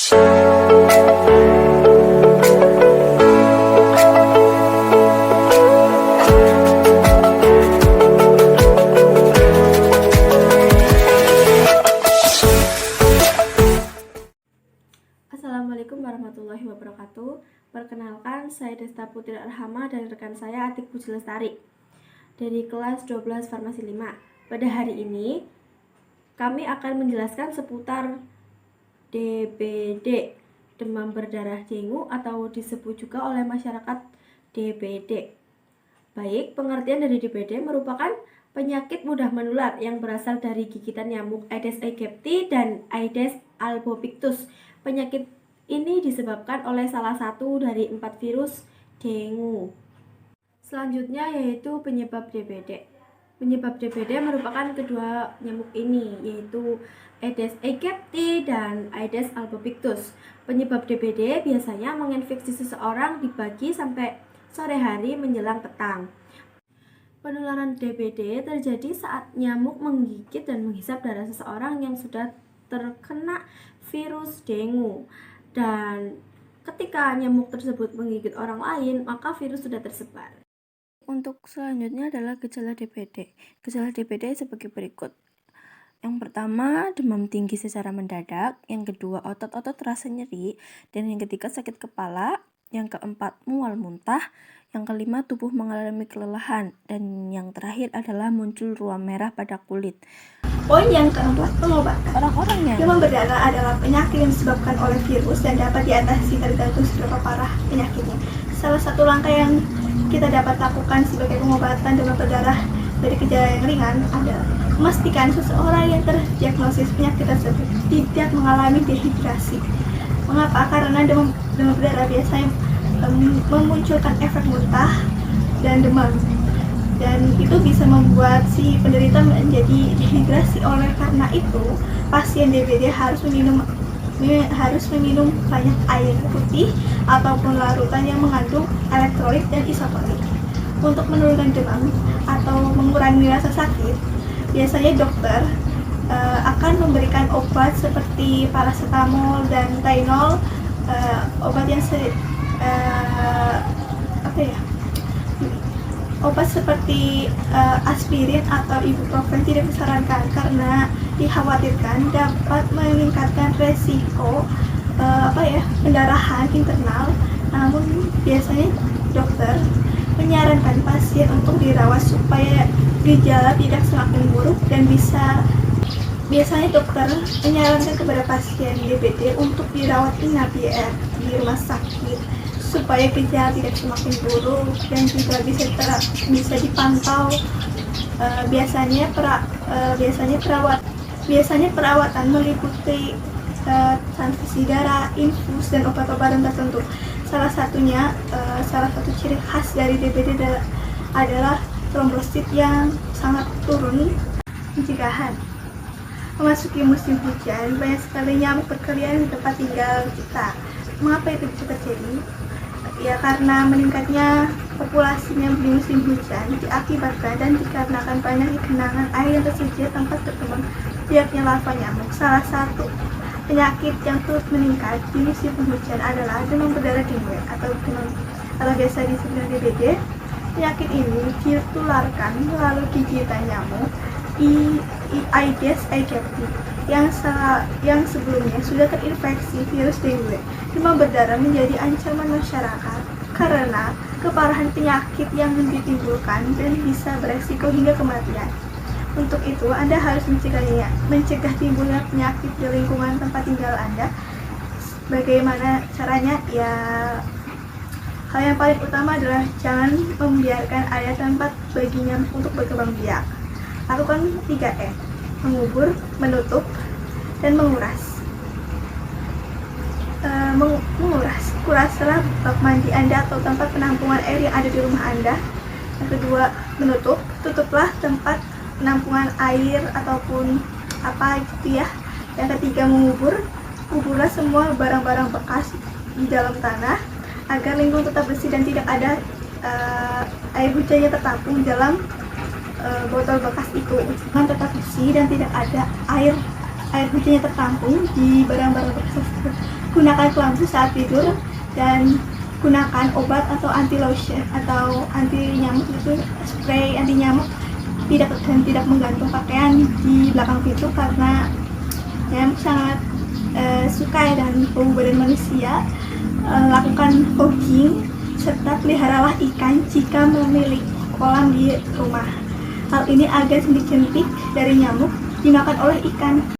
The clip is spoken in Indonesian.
Assalamualaikum warahmatullahi wabarakatuh. Perkenalkan, saya Desta Putri Arhama dan rekan saya Atik Puji Lestari dari kelas 12 Farmasi 5. Pada hari ini, kami akan menjelaskan seputar DBD, demam berdarah dengue atau disebut juga oleh masyarakat DBD. Baik, pengertian dari DBD merupakan penyakit mudah menular yang berasal dari gigitan nyamuk Aedes aegypti dan Aedes albopictus. Penyakit ini disebabkan oleh salah satu dari 4 virus dengue. Selanjutnya yaitu penyebab DBD. Penyebab DBD merupakan kedua nyamuk ini, yaitu Aedes aegypti dan Aedes albopictus. Penyebab DBD biasanya menginfeksi seseorang di pagi sampai sore hari menjelang petang. Penularan DBD terjadi saat nyamuk menggigit dan menghisap darah seseorang yang sudah terkena virus dengue. Dan ketika nyamuk tersebut menggigit orang lain, maka virus sudah tersebar. Untuk selanjutnya adalah gejala DBD. Gejala DBD sebagai berikut. Yang pertama, demam tinggi secara mendadak. Yang kedua, otot-otot terasa nyeri. Dan yang ketiga, sakit kepala. Yang keempat, mual muntah. Yang kelima, tubuh mengalami kelelahan. Dan yang terakhir adalah muncul ruam merah pada kulit. Poin yang keempat, pengobatan. Orang-orangnya Demam berdarah adalah penyakit yang disebabkan oleh virus dan dapat diatasi tergantung seberapa parah penyakitnya. Salah satu langkah yang kita dapat lakukan sebagai pengobatan demam berdarah dari gejala yang ringan adalah memastikan seseorang yang terdiagnosis penyakit tersebut tidak mengalami dehidrasi. Mengapa? Karena demam berdarah biasanya memunculkan efek muntah dan demam, dan itu bisa membuat si penderita menjadi dehidrasi. Oleh karena itu, pasien DBD harus meminum banyak air putih ataupun larutan yang mengandung elektrolit dan isotonik. Untuk menurunkan demam atau mengurangi rasa sakit, biasanya dokter akan memberikan obat seperti paracetamol dan Tylenol, obat yang obat seperti aspirin atau ibuprofen tidak disarankan karena dikhawatirkan dapat meningkatkan resiko pendarahan internal. Namun biasanya dokter menyarankan pasien untuk dirawat supaya gejala tidak semakin buruk, dan biasanya dokter menyarankan kepada pasien DBD untuk dirawat inap di rumah sakit supaya gejala tidak semakin buruk dan juga bisa dipantau. Biasanya perawatan meliputi transfusi darah, infus, dan obat-obatan tertentu. Salah satu ciri khas dari DBD adalah trombosit yang sangat turun. Pencegahan. Memasuki musim hujan, banyak sekali nyamuk berkeliaran di tempat tinggal kita. Mengapa itu bisa terjadi? Ya, karena meningkatnya populasi nyamuk di musim hujan diakibatkan dan dikarenakan banyaknya genangan air yang tersedia tempat berkembang biaknya larva nyamuk. Salah satu penyakit yang turut meningkat di musim hujan adalah demam berdarah dengue atau biasa disebut DBD. Penyakit ini ditularkan melalui gigitan nyamuk Aedes aegypti yang sebelumnya sudah terinfeksi virus dengue. Demam berdarah menjadi ancaman masyarakat karena keparahan penyakit yang ditimbulkan dan bisa beresiko hingga kematian. Untuk itu, Anda harus mencegah timbulnya penyakit di lingkungan tempat tinggal Anda. Bagaimana caranya? Ya, hal yang paling utama adalah jangan membiarkan ada tempat bagi nyamuk untuk berkembang biak. Lakukan 3M: mengubur, menutup, dan menguras. Kuraslah bak mandi Anda atau tempat penampungan air yang ada di rumah Anda. Yang kedua, menutup. Tutuplah tempat penampungan air ataupun Yang ketiga, mengubur. Kuburlah semua barang-barang bekas di dalam tanah agar lingkungan tetap bersih dan tidak ada air hujan yang tertampung dalam botol bekas itu. Lingkungan tetap bersih dan tidak ada air hujan yang tertampung di barang-barang bekas tersebut Gunakan pelampu saat tidur dan gunakan obat atau anti lotion atau anti nyamuk itu, spray anti nyamuk, tidak menggantung pakaian di belakang pintu karena nyamuk sangat suka dengan bau badan manusia. Lakukan fogging serta peliharalah ikan jika memiliki kolam di rumah. Hal ini agar jentik-jentik dari nyamuk dimakan oleh ikan.